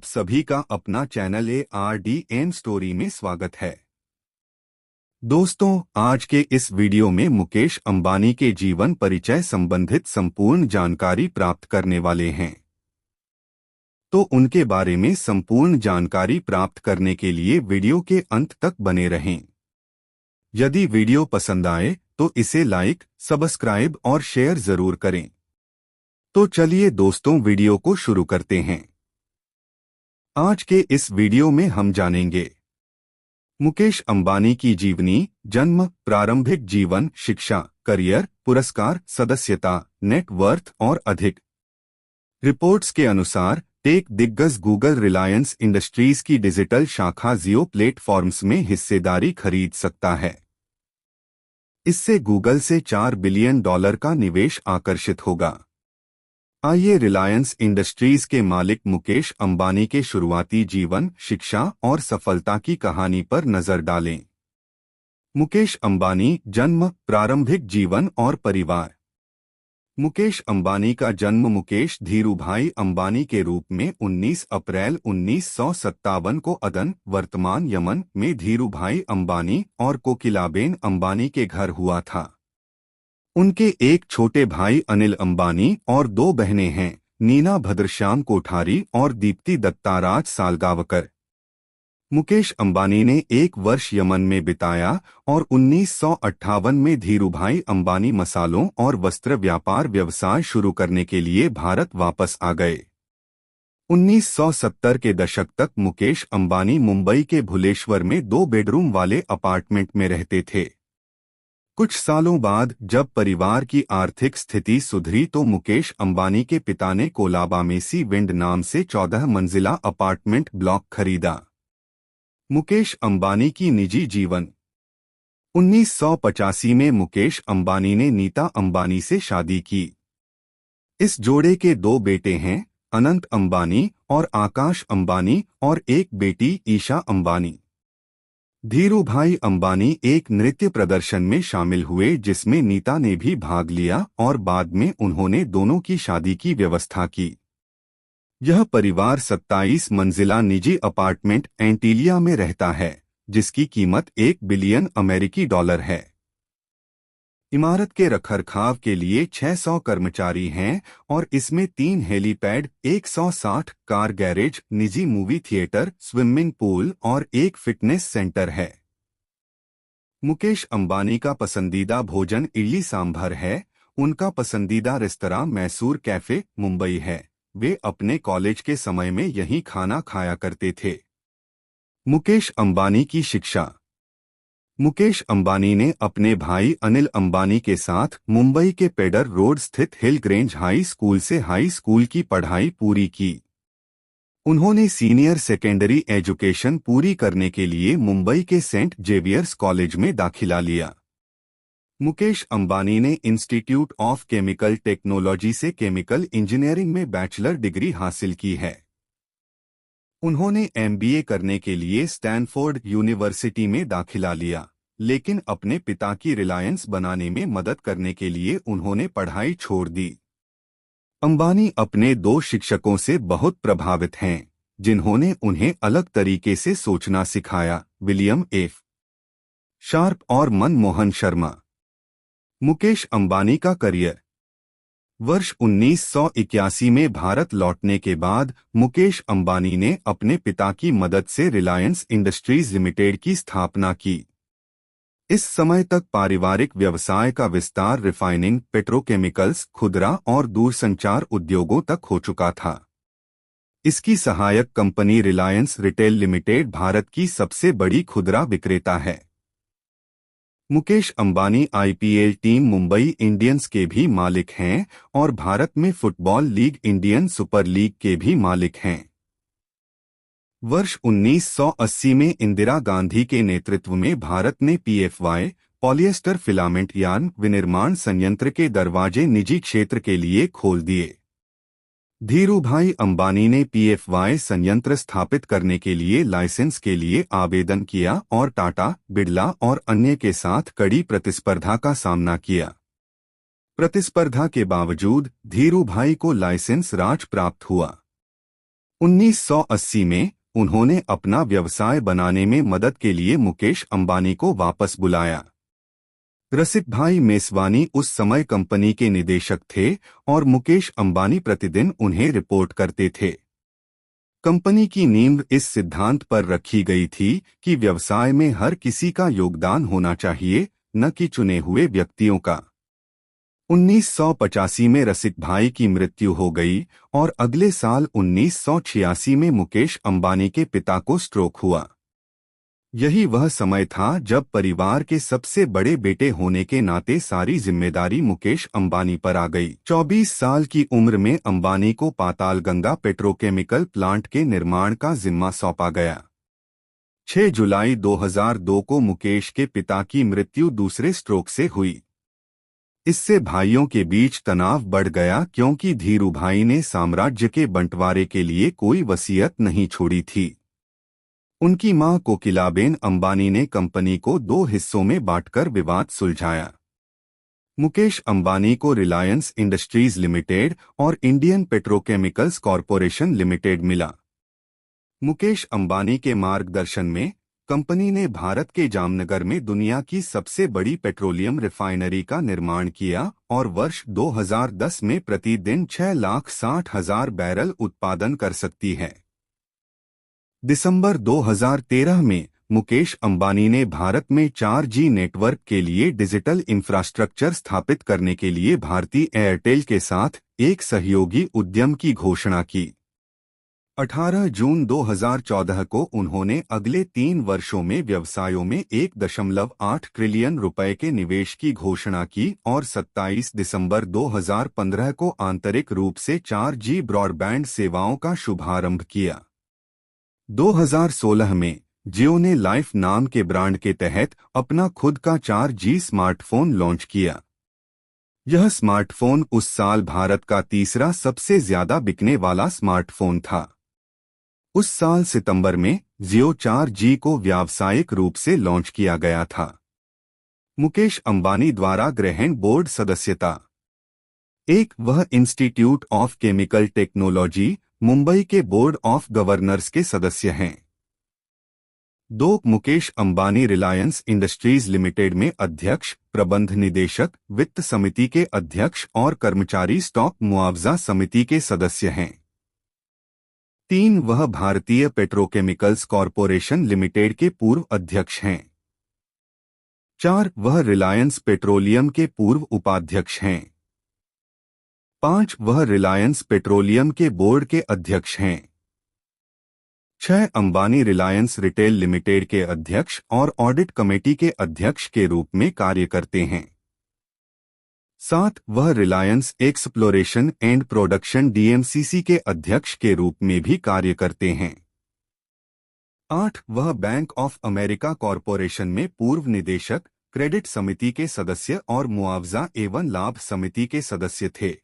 आप सभी का अपना चैनल ARDN स्टोरी में स्वागत है। दोस्तों, आज के इस वीडियो में मुकेश अंबानी के जीवन परिचय संबंधित संपूर्ण जानकारी प्राप्त करने वाले हैं। तो उनके बारे में संपूर्ण जानकारी प्राप्त करने के लिए वीडियो के अंत तक बने रहें। यदि वीडियो पसंद आए तो इसे लाइक, सब्सक्राइब और शेयर जरूर करें। तो चलिए दोस्तों, वीडियो को शुरू करते हैं। आज के इस वीडियो में हम जानेंगे मुकेश अंबानी की जीवनी, जन्म, प्रारंभिक जीवन, शिक्षा, करियर, पुरस्कार, सदस्यता, नेटवर्थ और अधिक। रिपोर्ट्स के अनुसार टेक दिग्गज गूगल रिलायंस इंडस्ट्रीज की डिजिटल शाखा जियो प्लेटफॉर्म्स में हिस्सेदारी खरीद सकता है। इससे गूगल से $4 बिलियन का निवेश आकर्षित होगा। आइए रिलायंस इंडस्ट्रीज के मालिक मुकेश अंबानी के शुरुआती जीवन, शिक्षा और सफलता की कहानी पर नजर डालें। मुकेश अंबानी, जन्म, प्रारंभिक जीवन और परिवार। मुकेश अंबानी का जन्म मुकेश धीरूभाई अंबानी के रूप में 19 अप्रैल 1957 को अदन, वर्तमान यमन में धीरूभाई अंबानी और कोकिलाबेन अंबानी के घर हुआ था। उनके एक छोटे भाई अनिल अंबानी और दो बहनें हैं, नीना भद्रश्याम कोठारी और दीप्ति दत्ताराज सालगावकर। मुकेश अंबानी ने एक वर्ष यमन में बिताया और 1958 में धीरूभाई अंबानी मसालों और वस्त्र व्यापार व्यवसाय शुरू करने के लिए भारत वापस आ गए। 1970 के दशक तक मुकेश अंबानी मुंबई के भुलेश्वर में 2 बेडरूम वाले अपार्टमेंट में रहते थे। कुछ सालों बाद जब परिवार की आर्थिक स्थिति सुधरी तो मुकेश अंबानी के पिता ने कोलाबा में सी विंड नाम से 14 मंजिला अपार्टमेंट ब्लॉक खरीदा। मुकेश अंबानी की निजी जीवन। 1985 में मुकेश अंबानी ने नीता अंबानी से शादी की। इस जोड़े के 2 बेटे हैं, अनंत अंबानी और आकाश अंबानी, और एक बेटी ईशा अंबानी। धीरूभाई अंबानी एक नृत्य प्रदर्शन में शामिल हुए जिसमें नीता ने भी भाग लिया और बाद में उन्होंने दोनों की शादी की व्यवस्था की। यह परिवार 27 मंजिला निजी अपार्टमेंट एंटीलिया में रहता है, जिसकी कीमत $1 बिलियन है। इमारत के रखरखाव के लिए 600 कर्मचारी हैं और इसमें 3 हेलीपैड, 160 कार गैरेज, निजी मूवी थिएटर, स्विमिंग पूल और एक फिटनेस सेंटर है। मुकेश अंबानी का पसंदीदा भोजन इडली सांभर है। उनका पसंदीदा रेस्तरां मैसूर कैफे, मुंबई है। वे अपने कॉलेज के समय में यहीं खाना खाया करते थे। मुकेश अंबानी की शिक्षा। मुकेश अंबानी ने अपने भाई अनिल अंबानी के साथ मुंबई के पेडर रोड स्थित हिल ग्रेंज हाई स्कूल से हाई स्कूल की पढ़ाई पूरी की। उन्होंने सीनियर सेकेंडरी एजुकेशन पूरी करने के लिए मुंबई के सेंट जेवियर्स कॉलेज में दाखिला लिया। मुकेश अंबानी ने इंस्टीट्यूट ऑफ केमिकल टेक्नोलॉजी से केमिकल इंजीनियरिंग में बैचलर डिग्री हासिल की है। उन्होंने MBA करने के लिए स्टैनफोर्ड यूनिवर्सिटी में दाखिला लिया, लेकिन अपने पिता की रिलायंस बनाने में मदद करने के लिए उन्होंने पढ़ाई छोड़ दी। अंबानी अपने 2 शिक्षकों से बहुत प्रभावित हैं, जिन्होंने उन्हें अलग तरीके से सोचना सिखाया, विलियम एफ शार्प और मनमोहन शर्मा। मुकेश अंबानी का करियर। वर्ष 1981 में भारत लौटने के बाद मुकेश अंबानी ने अपने पिता की मदद से रिलायंस इंडस्ट्रीज लिमिटेड की स्थापना की। इस समय तक पारिवारिक व्यवसाय का विस्तार रिफाइनिंग, पेट्रोकेमिकल्स, खुदरा और दूरसंचार उद्योगों तक हो चुका था। इसकी सहायक company Reliance retail limited Bharat की सबसे बड़ी खुदरा विक्रेता है। Mukesh Ambani IPL team Mumbai Indians के भी मालिक हैं और भारत में football league Indian super league के भी मालिक हैं। वर्ष 1980 में इंदिरा गांधी के नेतृत्व में भारत ने PFY पॉलिएस्टर फिलामेंट यार्न विनिर्माण संयंत्र के दरवाजे निजी क्षेत्र के लिए खोल दिए। धीरूभाई अंबानी ने PFY संयंत्र स्थापित करने के लिए लाइसेंस के लिए आवेदन किया और टाटा, बिड़ला और अन्य के साथ कड़ी प्रतिस्पर्धा का सामना किया। प्रतिस्पर्धा के बावजूद धीरूभाई को लाइसेंस राज प्राप्त हुआ। 1980 में उन्होंने अपना व्यवसाय बनाने में मदद के लिए मुकेश अंबानी को वापस बुलाया। रसिक भाई मेसवानी उस समय कंपनी के निदेशक थे और मुकेश अंबानी प्रतिदिन उन्हें रिपोर्ट करते थे। कंपनी की नींव इस सिद्धांत पर रखी गई थी कि व्यवसाय में हर किसी का योगदान होना चाहिए, न कि चुने हुए व्यक्तियों का। 1985 में रसिक भाई की मृत्यु हो गई और अगले साल 1986 में मुकेश अंबानी के पिता को स्ट्रोक हुआ। यही वह समय था जब परिवार के सबसे बड़े बेटे होने के नाते सारी जिम्मेदारी मुकेश अंबानी पर आ गई। 24 साल की उम्र में अंबानी को पातालगंगा पेट्रोकेमिकल प्लांट के निर्माण का जिम्मा सौंपा गया। 6 जुलाई 2002 को मुकेश के पिता की मृत्यु दूसरे स्ट्रोक से हुई। इससे भाइयों के बीच तनाव बढ़ गया क्योंकि धीरूभाई ने साम्राज्य के बंटवारे के लिए कोई वसीयत नहीं छोड़ी थी। उनकी मां कोकिलाबेन अंबानी ने कंपनी को 2 हिस्सों में बांटकर विवाद सुलझाया। मुकेश अंबानी को रिलायंस इंडस्ट्रीज लिमिटेड और इंडियन पेट्रोकेमिकल्स कॉरपोरेशन लिमिटेड मिला। मुकेश अंबानी के मार्गदर्शन में कंपनी ने भारत के जामनगर में दुनिया की सबसे बड़ी पेट्रोलियम रिफाइनरी का निर्माण किया और वर्ष 2010 में प्रतिदिन 6,60,000 बैरल उत्पादन कर सकती है। दिसंबर 2013 में मुकेश अंबानी ने भारत में 4G नेटवर्क के लिए डिजिटल इंफ्रास्ट्रक्चर स्थापित करने के लिए भारती एयरटेल के साथ एक सहयोगी उद्यम की घोषणा की। 18 जून 2014 को उन्होंने अगले 3 वर्षों में व्यवसायों में 1.8 ट्रिलियन रुपए के निवेश की घोषणा की और 27 दिसंबर 2015 को आंतरिक रूप से 4G ब्रॉडबैंड सेवाओं का शुभारंभ किया। 2016 में जियो ने लाइफ नाम के ब्रांड के तहत अपना खुद का 4G स्मार्टफोन लॉन्च किया। यह स्मार्टफोन उस साल भारत का तीसरा सबसे ज्यादा बिकने वाला स्मार्टफोन था। उस साल सितंबर में जियो 4G को व्यावसायिक रूप से लॉन्च किया गया था। मुकेश अंबानी द्वारा ग्रहण बोर्ड सदस्यता। 1 वह institute of chemical technology Mumbai के बोर्ड ऑफ गवर्नर्स के सदस्य हैं। 2 मुकेश अंबानी रिलायंस इंडस्ट्रीज लिमिटेड में अध्यक्ष, प्रबंध निदेशक, वित्त समिति के अध्यक्ष और कर्मचारी स्टॉक मुआवजा समिति के सदस्य हैं। 3 वह भारतीय पेट्रोकेमिकल्स कॉरपोरेशन लिमिटेड के पूर्व अध्यक्ष हैं। 4 वह रिलायंस पेट्रोलियम के पूर्व उपाध्यक्ष हैं। 5 वह रिलायंस पेट्रोलियम के बोर्ड के अध्यक्ष हैं। 6 अंबानी रिलायंस रिटेल लिमिटेड के अध्यक्ष और ऑडिट कमेटी के अध्यक्ष के रूप में कार्य करते हैं। 7 वह Reliance exploration and production DMCC के अध्यक्ष के रूप में भी कार्य करते हैं। 8 वह बैंक ऑफ अमेरिका कॉरपोरेशन में पूर्व निदेशक, क्रेडिट समिति के सदस्य और मुआवजा एवं लाभ समिति के सदस्य थे।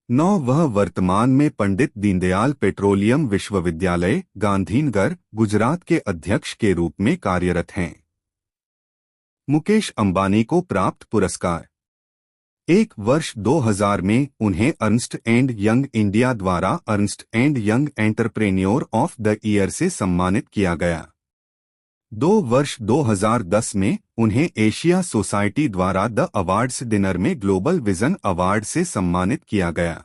9 वह वर्तमान में पंडित दीनदयाल पेट्रोलियम विश्वविद्यालय, गांधीनगर, गुजरात के अध्यक्ष के रूप में कार्यरत हैं। मुकेश अंबानी को प्राप्त पुरस्कार। 1 वर्ष 2000 में उन्हें अर्नस्ट एंड यंग इंडिया द्वारा Ernst and young entrepreneur of the year से सम्मानित किया गया। 2 वर्ष 2010 में उन्हें एशिया सोसाइटी द्वारा द अवार्ड्स डिनर में ग्लोबल विजन अवार्ड से सम्मानित किया गया।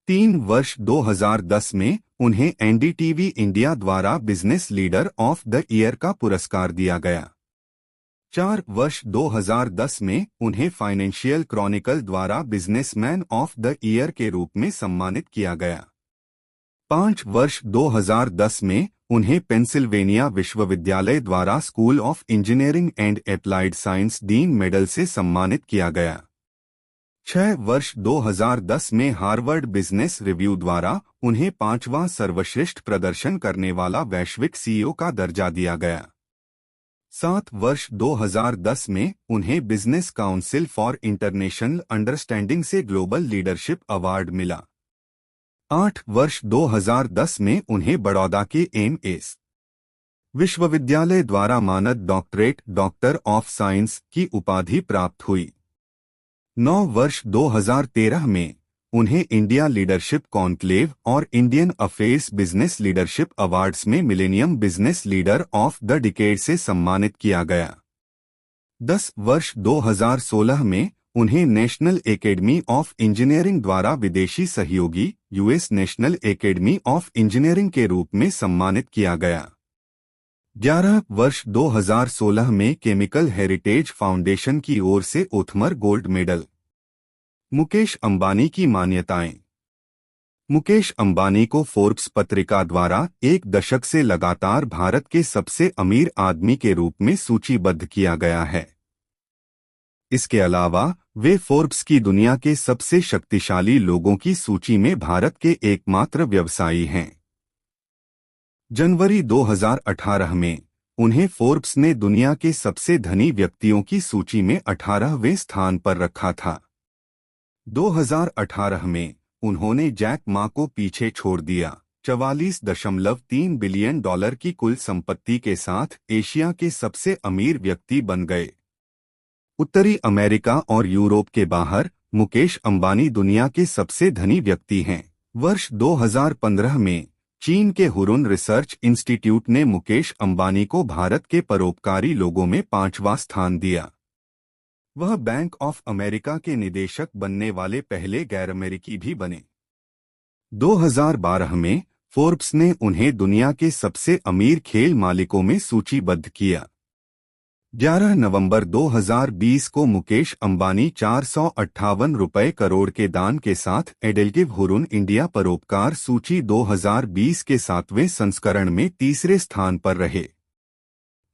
3 वर्ष 2010 में उन्हें NDTV इंडिया द्वारा business leader of the year का पुरस्कार दिया गया। 4 वर्ष 2010 में उन्हें फाइनेंशियल क्रॉनिकल द्वारा बिजनेसमैन ऑफ द ईयर के रूप में सम्मानित किया गया। 5 वर्ष 2010 में उन्हें पेंसिल्वेनिया विश्वविद्यालय द्वारा school of engineering and applied science dean medal से सम्मानित किया गया। 6 वर्ष 2010 में हार्वर्ड बिजनेस रिव्यू द्वारा उन्हें 5वां सर्वश्रेष्ठ प्रदर्शन करने वाला वैश्विक CEO का दर्जा दिया गया। 7 वर्ष 2010 में उन्हें business council for international understanding से ग्लोबल लीडरशिप अवार्ड मिला। 8 वर्ष 2010 में उन्हें बड़ौदा के MS विश्वविद्यालय द्वारा मानद डॉक्टरेट डॉक्टर ऑफ साइंस की उपाधि प्राप्त हुई। 9 वर्ष 2013 में उन्हें इंडिया लीडरशिप कॉन्क्लेव और Indian affairs business leadership awards में millennium business leader of the decade से सम्मानित किया गया। 10 वर्ष 2016 में उन्हें नेशनल एकेडमी ऑफ इंजीनियरिंग द्वारा विदेशी सहयोगी US national academy of engineering के रूप में सम्मानित किया गया। 11 वर्ष 2016 में केमिकल हेरिटेज फाउंडेशन की ओर से ओथमर गोल्ड मेडल। मुकेश अंबानी की मान्यताएं। मुकेश अंबानी को फोर्ब्स पत्रिका द्वारा एक दशक से लगातार भारत के सबसे अमीर आदमी के रूप में सूचीबद्ध किया गया है। इसके अलावा वे फोर्ब्स की दुनिया के सबसे शक्तिशाली लोगों की सूची में भारत के एकमात्र व्यवसायी हैं। जनवरी 2018 में उन्हें फोर्ब्स ने दुनिया के सबसे धनी व्यक्तियों की सूची में 18वें स्थान पर रखा था। 2018 में उन्होंने जैक मा को पीछे छोड़ दिया। 44.3 बिलियन डॉलर की कुल संपत्ति के साथ एशिया के सबसे अमीर व्यक्ति बन गए। उत्तरी अमेरिका और यूरोप के बाहर मुकेश अंबानी दुनिया के सबसे धनी व्यक्ति हैं। वर्ष 2015 में चीन के हुरुन रिसर्च इंस्टीट्यूट ने मुकेश अंबानी को भारत के परोपकारी लोगों में 5वां स्थान दिया। वह बैंक ऑफ अमेरिका के निदेशक बनने वाले पहले गैर अमेरिकी भी बने। 2012 में फोर्ब्स ने उन्हें दुनिया के सबसे अमीर खेल मालिकों में सूचीबद्ध किया। 11 नवंबर 2020 को मुकेश अंबानी 458 रुपये करोड़ के दान के साथ एडेल्गिव हुरुन इंडिया परोपकार सूची 2020 के 7वें संस्करण में तीसरे स्थान पर रहे।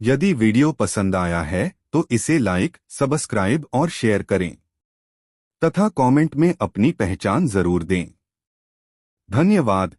यदि वीडियो पसंद आया है तो इसे लाइक, सब्सक्राइब और शेयर करें तथा कमेंट में अपनी पहचान जरूर दें। धन्यवाद।